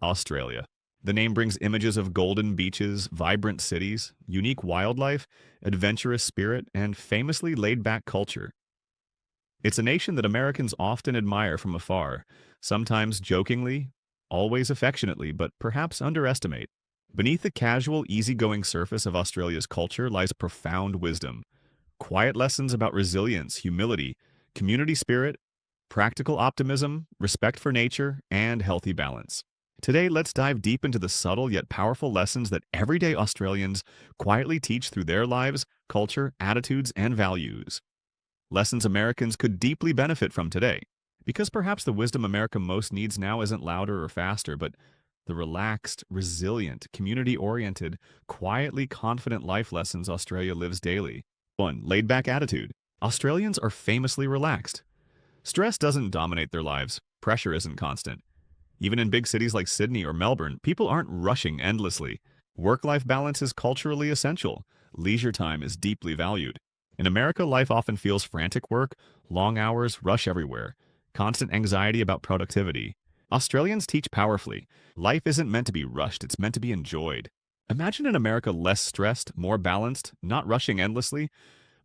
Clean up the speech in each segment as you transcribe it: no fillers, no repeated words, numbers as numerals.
Australia. The name brings images of golden beaches, vibrant cities, unique wildlife, adventurous spirit, and famously laid-back culture. It's a nation that Americans often admire from afar, sometimes jokingly, always affectionately, but perhaps underestimate. Beneath the casual, easygoing surface of Australia's culture lies profound wisdom, quiet lessons about resilience, humility, community spirit, practical optimism, respect for nature, and healthy balance. Today, let's dive deep into the subtle yet powerful lessons that everyday Australians quietly teach through their lives, culture, attitudes, and values. Lessons Americans could deeply benefit from today. Because perhaps the wisdom America most needs now isn't louder or faster, but the relaxed, resilient, community-oriented, quietly confident life lessons Australia lives daily. 1. Laid-back attitude. Australians are famously relaxed. Stress doesn't dominate their lives. Pressure isn't constant. Even in big cities like Sydney or Melbourne, people aren't rushing endlessly. Work-life balance is culturally essential. Leisure time is deeply valued. In America, life often feels frantic work, long hours, rush everywhere, constant anxiety about productivity. Australians teach powerfully. Life isn't meant to be rushed, it's meant to be enjoyed. Imagine an America less stressed, more balanced, not rushing endlessly,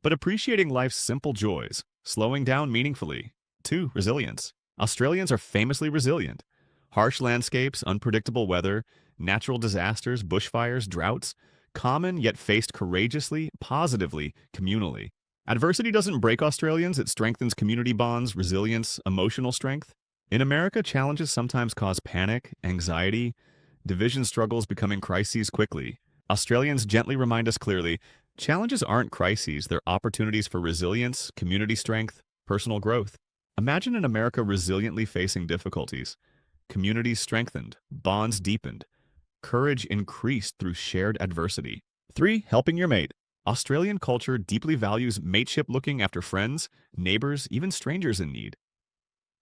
but appreciating life's simple joys, slowing down meaningfully. 2. Resilience. Australians are famously resilient. Harsh landscapes, unpredictable weather, natural disasters, bushfires, droughts, common yet faced courageously, positively, communally. Adversity doesn't break Australians, it strengthens community bonds, resilience, emotional strength. In America, challenges sometimes cause panic, anxiety, division struggles becoming crises quickly. Australians gently remind us clearly, challenges aren't crises, they're opportunities for resilience, community strength, personal growth. Imagine an America resiliently facing difficulties. Communities strengthened, bonds deepened, courage increased through shared adversity. 3. Helping your mate. Australian culture deeply values mateship, looking after friends, neighbors, even strangers in need.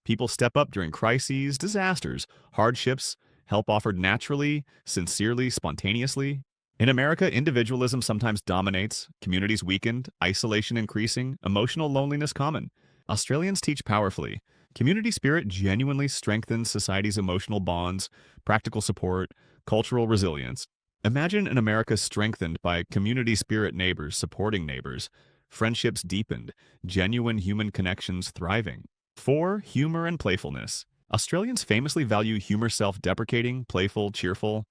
People step up during crises, disasters, hardships, help offered naturally, sincerely, spontaneously. In America, individualism sometimes dominates, communities weakened, isolation increasing, emotional loneliness common. Australians teach powerfully. Community spirit genuinely strengthens society's emotional bonds, practical support, cultural resilience. Imagine an America strengthened by community spirit, neighbors supporting neighbors, friendships deepened, genuine human connections thriving. 4. Humor and playfulness. Australians famously value humor, self-deprecating, playful, cheerful.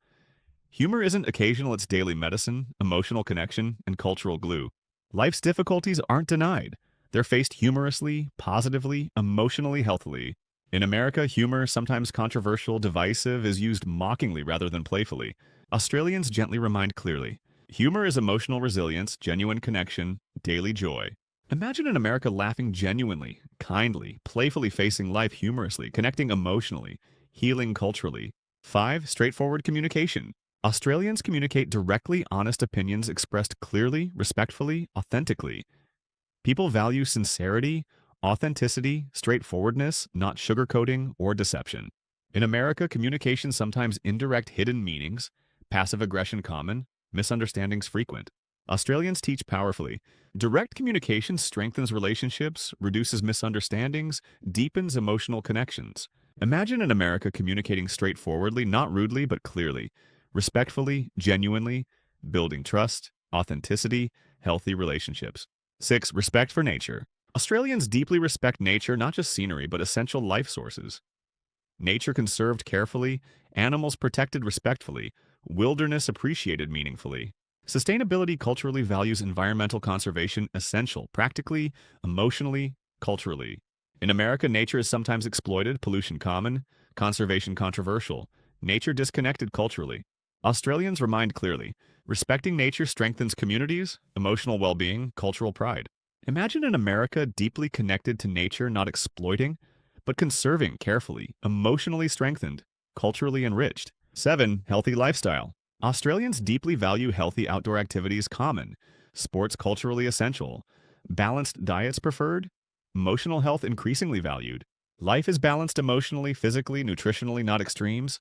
Humor isn't occasional, it's daily medicine, emotional connection, and cultural glue. Life's difficulties aren't denied. They're faced humorously, positively, emotionally healthily. In America, humor, sometimes controversial, divisive, is used mockingly rather than playfully. Australians gently remind clearly. Humor is emotional resilience, genuine connection, daily joy. Imagine an America laughing genuinely, kindly, playfully, facing life humorously, connecting emotionally, healing culturally. 5. Straightforward communication. Australians communicate directly honest opinions expressed clearly, respectfully, authentically. People value sincerity, authenticity, straightforwardness, not sugarcoating or deception. In America, communication sometimes indirect hidden meanings, passive aggression common, misunderstandings frequent. Australians teach powerfully. Direct communication strengthens relationships, reduces misunderstandings, deepens emotional connections. Imagine in America communicating straightforwardly, not rudely but clearly, respectfully, genuinely, building trust, authenticity, healthy relationships. 6. Respect for nature. Australians deeply respect nature, not just scenery, but essential life sources. Nature conserved carefully, animals protected respectfully, wilderness appreciated meaningfully. Sustainability culturally values environmental conservation essential, practically, emotionally, culturally. In America, nature is sometimes exploited, pollution common, conservation controversial, nature disconnected culturally. Australians remind clearly, respecting nature strengthens communities, emotional well-being, cultural pride. Imagine an America deeply connected to nature, not exploiting, but conserving carefully, emotionally strengthened, culturally enriched. 7. Healthy lifestyle. Australians deeply value healthy outdoor activities common, sports culturally essential, balanced diets preferred, emotional health increasingly valued. Life is balanced emotionally, physically, nutritionally, not extremes,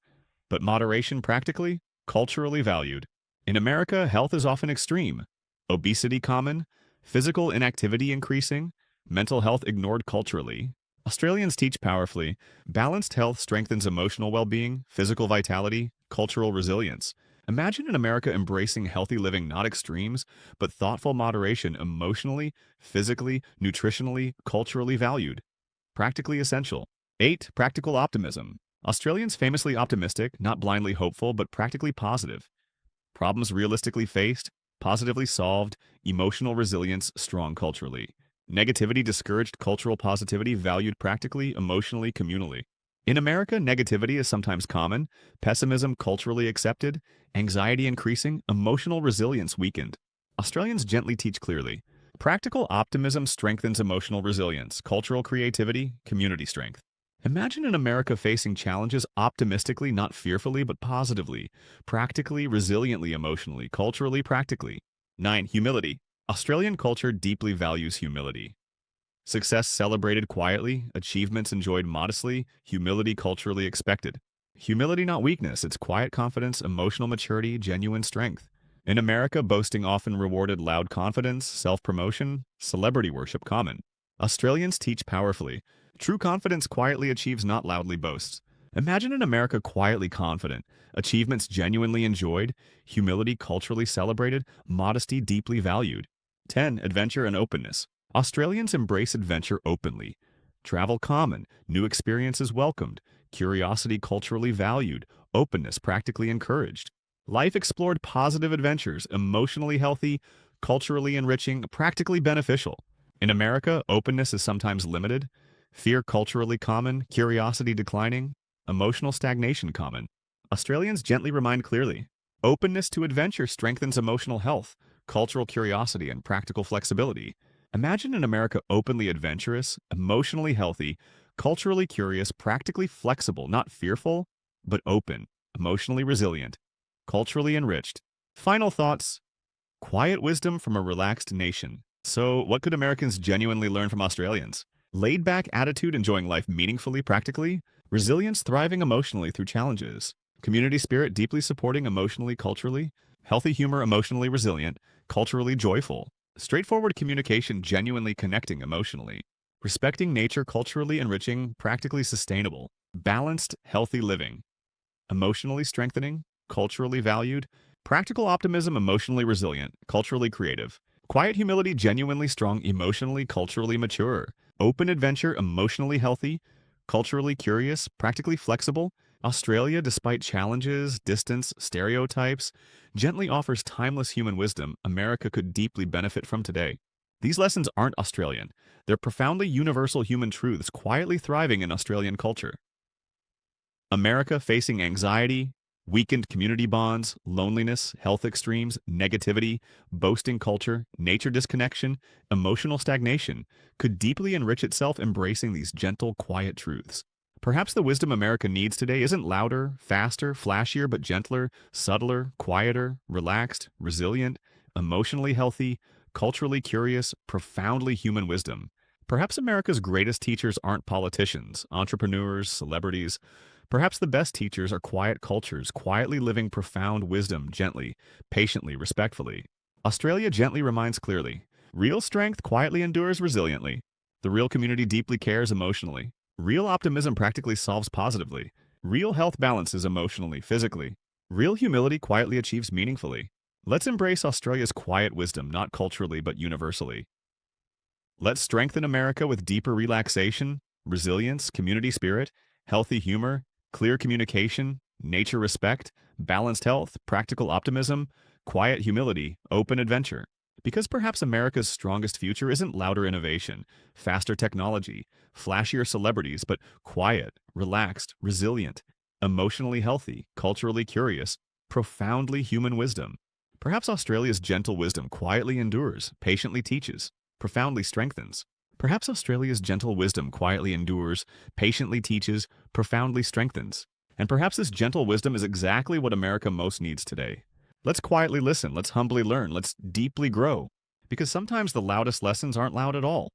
but moderation practically, culturally valued. In America, health is often extreme, obesity common, physical inactivity increasing, mental health ignored culturally. Australians teach powerfully. Balanced health strengthens emotional well-being, physical vitality, cultural resilience. Imagine in America embracing healthy living, not extremes, but thoughtful moderation emotionally, physically, nutritionally, culturally valued. Practically essential. 8. Practical optimism. Australians famously optimistic, not blindly hopeful, but practically positive. Problems realistically faced, positively solved, emotional resilience strong culturally. Negativity discouraged, cultural positivity valued practically, emotionally, communally. In America, negativity is sometimes common, pessimism culturally accepted, anxiety increasing, emotional resilience weakened. Australians gently teach clearly. Practical optimism strengthens emotional resilience, cultural creativity, community strength. Imagine in America facing challenges optimistically, not fearfully, but positively, practically, resiliently, emotionally, culturally, practically. 9. Humility. Australian culture deeply values humility. Success celebrated quietly, achievements enjoyed modestly, humility culturally expected. Humility not weakness, it's quiet confidence, emotional maturity, genuine strength. In America, boasting often rewarded loud confidence, self-promotion, celebrity worship common. Australians teach powerfully. True confidence quietly achieves, not loudly boasts. Imagine an America quietly confident, achievements genuinely enjoyed, humility culturally celebrated, modesty deeply valued. 10. Adventure and openness. Australians embrace adventure openly. Travel common, new experiences welcomed, curiosity culturally valued, openness practically encouraged. Life explored positive adventures, emotionally healthy, culturally enriching, practically beneficial. In America, openness is sometimes limited, fear culturally common, curiosity declining, emotional stagnation common. Australians gently remind clearly. Openness to adventure strengthens emotional health, cultural curiosity, and practical flexibility. Imagine an America openly adventurous, emotionally healthy, culturally curious, practically flexible, not fearful, but open, emotionally resilient, culturally enriched. Final thoughts. Quiet wisdom from a relaxed nation. So, what could Americans genuinely learn from Australians? Laid back attitude, enjoying life meaningfully, practically. Resilience, thriving emotionally through challenges. Community spirit, deeply supporting emotionally, culturally. Healthy humor, emotionally resilient, culturally joyful. Straightforward communication, genuinely connecting emotionally. Respecting nature, culturally enriching, practically sustainable. Balanced, healthy living. Emotionally strengthening, culturally valued, practical optimism, emotionally resilient, culturally creative, quiet humility, genuinely strong, emotionally, culturally mature, open adventure, emotionally healthy, culturally curious, practically flexible. Australia, despite challenges, distance, stereotypes, gently offers timeless human wisdom America could deeply benefit from today. These lessons aren't Australian. They're profoundly universal human truths quietly thriving in Australian culture. America facing anxiety, weakened community bonds, loneliness, health extremes, negativity, boasting culture, nature disconnection, emotional stagnation, could deeply enrich itself embracing these gentle, quiet truths. Perhaps the wisdom America needs today isn't louder, faster, flashier, but gentler, subtler, quieter, relaxed, resilient, emotionally healthy, culturally curious, profoundly human wisdom. Perhaps America's greatest teachers aren't politicians, entrepreneurs, celebrities. Perhaps the best teachers are quiet cultures, quietly living profound wisdom gently, patiently, respectfully. Australia gently reminds clearly. Real strength quietly endures resiliently. The real community deeply cares emotionally. Real optimism practically solves positively. Real health balances emotionally, physically. Real humility quietly achieves meaningfully. Let's embrace Australia's quiet wisdom, not culturally but universally. Let's strengthen America with deeper relaxation, resilience, community spirit, healthy humor, clear communication, nature respect, balanced health, practical optimism, quiet humility, open adventure. Because perhaps America's strongest future isn't louder innovation, faster technology, flashier celebrities, but quiet, relaxed, resilient, emotionally healthy, culturally curious, profoundly human wisdom. Perhaps Australia's gentle wisdom quietly endures, patiently teaches, profoundly strengthens. Perhaps Australia's gentle wisdom quietly endures, patiently teaches, profoundly strengthens. And perhaps this gentle wisdom is exactly what America most needs today. Let's quietly listen, let's humbly learn, let's deeply grow. Because sometimes the loudest lessons aren't loud at all.